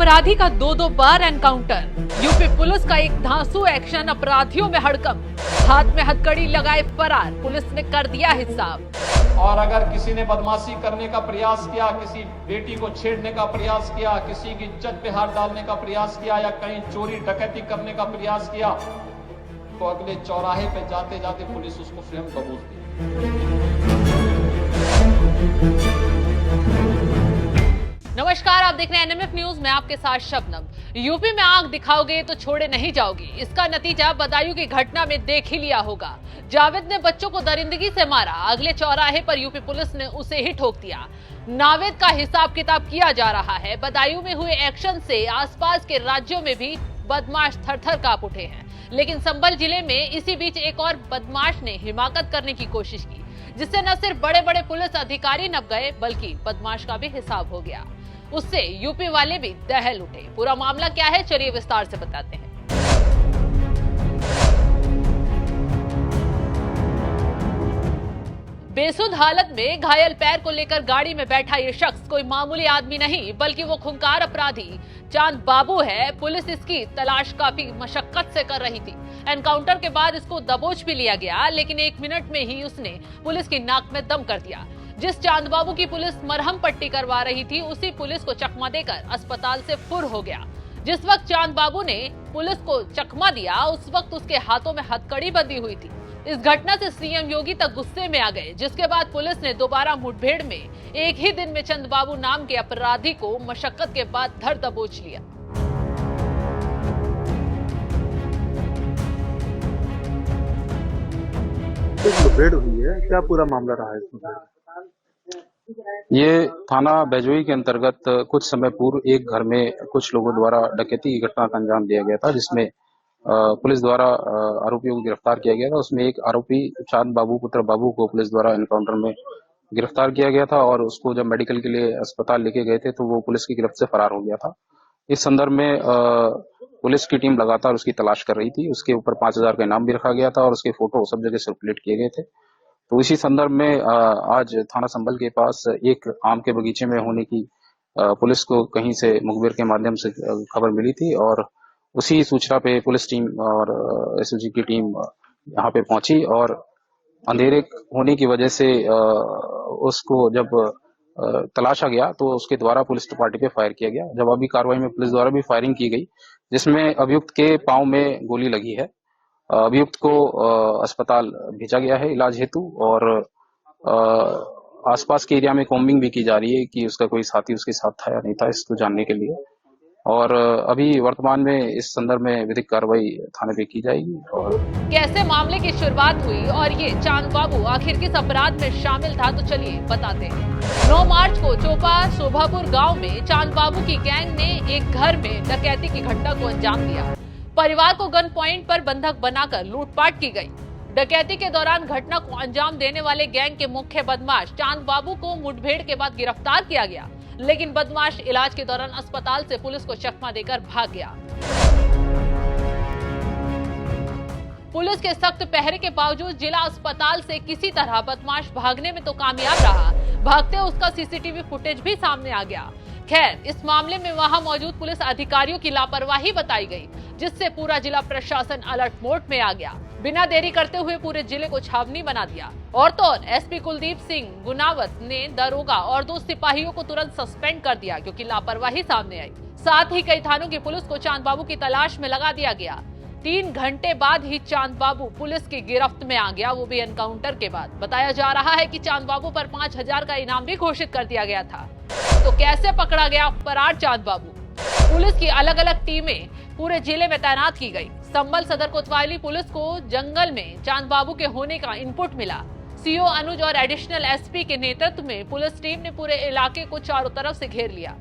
अपराधी का 2-2 बार encounter. UP police का एक धांसू एक्शन, अपराधियों में हड़कंप, हाथ में हथकड़ी लगाए फरार, पुलिस ने कर दिया हिसाब। और अगर किसी ने बदमाशी करने का प्रयास किया, किसी बेटी को छेड़ने का प्रयास किया, किसी की इज्जत पे हाथ डालने का प्रयास किया या कहीं चोरी डकैती करने का प्रयास किया, तो अगले चौराहे पे जाते जाते पुलिस उसको स्वयं कबूलती है। नमस्कार, आप देख रहे हैं एनएमएफ न्यूज। मैं आपके साथ शबनम। यूपी में आंख दिखाओगे तो छोड़े नहीं जाओगे, इसका नतीजा बदायूं की घटना में देख ही लिया होगा। जावेद ने बच्चों को दरिंदगी से मारा, अगले चौराहे पर यूपी पुलिस ने उसे ही ठोक दिया। नावेद का हिसाब किताब किया जा रहा है। बदायूं में हुए एक्शन से आसपास के राज्यों में भी बदमाश थर-थर कांप उठे हैं। लेकिन संभल जिले में इसी बीच एक और बदमाश ने हिमाकत करने की कोशिश की, जिससे न सिर्फ बड़े बड़े पुलिस अधिकारी नप गए बल्कि बदमाश का भी हिसाब हो गया। उससे यूपी वाले भी दहल उठे। पूरा मामला क्या है, चलिए विस्तार से बताते हैं। बेसुध हालत में घायल पैर को लेकर गाड़ी में बैठा ये शख्स कोई मामूली आदमी नहीं बल्कि वो खूंखार अपराधी चांद बाबू है। पुलिस इसकी तलाश काफी मशक्कत से कर रही थी। एनकाउंटर के बाद इसको दबोच भी लिया गया, लेकिन 1 मिनट में ही उसने पुलिस की नाक में दम कर दिया। जिस चांद बाबू की पुलिस मरहम पट्टी करवा रही थी, उसी पुलिस को चकमा देकर अस्पताल से फुर हो गया। जिस वक्त चांद बाबू ने पुलिस को चकमा दिया, उस वक्त उसके हाथों में हथकड़ी बंधी हुई थी। इस घटना से सीएम योगी तक गुस्से में आ गए, जिसके बाद पुलिस ने दोबारा मुठभेड़ में एक ही दिन में चंद बाबू नाम के अपराधी को मशक्कत के बाद धर दबोच लिया। मुठभेड़ हुई है, क्या पूरा मामला रहा है इसमें? ये थाना बैजोई के अंतर्गत कुछ समय पूर्व एक घर में कुछ लोगों द्वारा डकैती की घटना का अंजाम दिया गया था, जिसमें पुलिस द्वारा आरोपियों को गिरफ्तार किया गया था। उसमें एक आरोपी चांद बाबू पुत्र बाबू को पुलिस द्वारा एनकाउंटर में गिरफ्तार किया गया था और उसको जब मेडिकल के लिए अस्पताल लेके गए थे तो वो पुलिस की गिरफ्त से फरार हो गया था। इस संदर्भ में पुलिस की टीम लगातार उसकी तलाश कर रही थी। उसके ऊपर 5,000 का इनाम भी रखा गया था और उसके फोटो सब जगह सर्कुलेट किए गए थे। तो इसी संदर्भ में आज थाना संभल के पास एक आम के बगीचे में होने की पुलिस को कहीं से मुखबिर के माध्यम से खबर मिली थी और उसी सूचना पे पुलिस टीम और एसओजी की टीम यहाँ पे पहुंची और अंधेरे होने की वजह से उसको जब तलाशा गया तो उसके द्वारा पुलिस पार्टी पे फायर किया गया। जवाबी कार्रवाई में पुलिस द्वारा भी फायरिंग की गई, जिसमें अभियुक्त के पांव में गोली लगी है। अभियुक्त को अस्पताल भेजा गया है इलाज हेतु और आसपास के एरिया में कॉम्बिंग भी की जा रही है कि उसका कोई साथी उसके साथ था या नहीं था, इसको जानने के लिए। और अभी वर्तमान में इस संदर्भ में विधिक कार्रवाई थाने पे की जाएगी। और कैसे मामले की शुरुआत हुई और ये चांद बाबू आखिर किस अपराध में शामिल था, तो चलिए बताते हैं। 9 मार्च को चोपा शोभापुर गांव में चांद बाबू की गैंग ने एक घर में डकैती की घटना को अंजाम दिया। परिवार को गन पॉइंट पर बंधक बनाकर लूटपाट की गई। डकैती के दौरान घटना को अंजाम देने वाले गैंग के मुख्य बदमाश चांद बाबू को मुठभेड़ के बाद गिरफ्तार किया गया, लेकिन बदमाश इलाज के दौरान अस्पताल से पुलिस को चकमा देकर भाग गया। पुलिस के सख्त पहरे के बावजूद जिला अस्पताल से किसी तरह बदमाश भागने में तो कामयाब रहा। भागते उसका सीसीटीवी फुटेज भी सामने आ गया। खैर, इस मामले में वहां मौजूद पुलिस अधिकारियों की लापरवाही बताई गई, जिससे पूरा जिला प्रशासन अलर्ट मोड में आ गया। बिना देरी करते हुए पूरे जिले को छावनी बना दिया। और तो एसपी कुलदीप सिंह गुनावत ने दरोगा और 2 सिपाहियों को तुरंत सस्पेंड कर दिया, क्योंकि लापरवाही सामने आई। साथ ही कई थानों की पुलिस को चांद बाबू की तलाश में लगा दिया गया। 3 घंटे बाद ही चांद बाबू पुलिस की गिरफ्त में आ गया, वो भी एनकाउंटर के बाद। बताया जा रहा है कि चांद बाबू पर 5,000 का इनाम भी घोषित कर दिया गया था। तो कैसे पकड़ा गया फरार चांद बाबू? पुलिस की अलग अलग टीमें पूरे जिले में तैनात की गई। संभल सदर कोतवाली पुलिस को जंगल में चांद बाबू के होने का इनपुट मिला। सीओ अनुज और एडिशनल एसपी के नेतृत्व में पुलिस टीम ने पूरे इलाके को चारों तरफ से घेर लिया।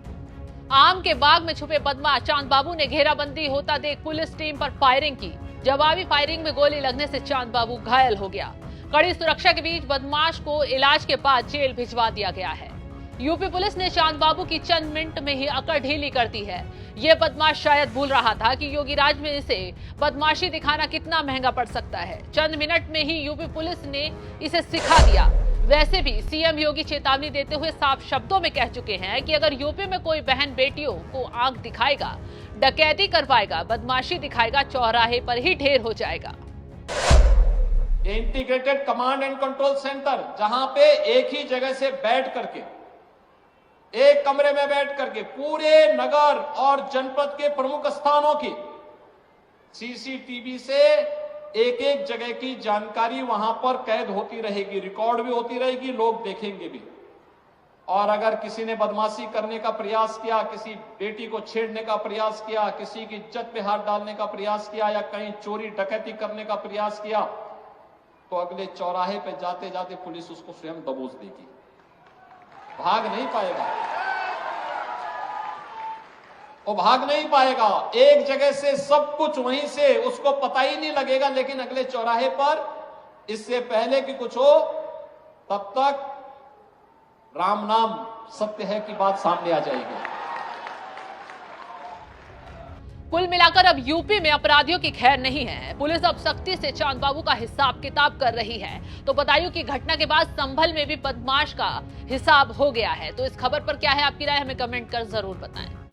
आम के बाग में छुपे बदमाश चांद बाबू ने घेराबंदी होता देख पुलिस टीम पर फायरिंग की। जवाबी फायरिंग में गोली लगने से चांद बाबू घायल हो गया। कड़ी सुरक्षा के बीच बदमाश को इलाज के बाद जेल भिजवा दिया गया है। यूपी पुलिस ने चांद बाबू की चंद मिनट में ही अकड़ ढीली कर दी है। ये बदमाश शायद भूल रहा था कि योगी राज में इसे बदमाशी दिखाना कितना महंगा पड़ सकता है। चंद मिनट में ही यूपी पुलिस ने इसे सिखा दिया। वैसे भी सीएम योगी चेतावनी देते हुए साफ शब्दों में कह चुके हैं कि अगर यूपी में कोई बहन बेटियों को आंख दिखाएगा, डकैती करवाएगा, बदमाशी दिखाएगा, चौराहे पर ही ढेर हो जाएगा। Integrated command and control centre, जहां पे एक ही जगह से बैठ करके, एक कमरे में बैठ करके पूरे नगर और जनपद के प्रमुख स्थानों की सीसीटीवी से एक एक जगह की जानकारी वहां पर कैद होती रहेगी, रिकॉर्ड भी होती रहेगी, लोग देखेंगे भी। और अगर किसी ने बदमाशी करने का प्रयास किया, किसी बेटी को छेड़ने का प्रयास किया, किसी की इज्जत पे हाथ डालने का प्रयास किया या कहीं चोरी डकैती करने का प्रयास किया, तो अगले चौराहे पे जाते जाते पुलिस उसको स्वयं दबोच देगी, भाग नहीं पाएगा, वो भाग नहीं पाएगा। एक जगह से सब कुछ वहीं से उसको पता ही नहीं लगेगा, लेकिन अगले चौराहे पर इससे पहले कि कुछ हो तब तक राम नाम सत्य है की बात सामने आ जाएगी। कुल मिलाकर अब यूपी में अपराधियों की खैर नहीं है। पुलिस अब सख्ती से चांद बाबू का हिसाब किताब कर रही है। तो बदायूं की घटना के बाद संभल में भी बदमाश का हिसाब हो गया है। तो इस खबर पर क्या है आपकी राय, हमें कमेंट कर जरूर बताएं।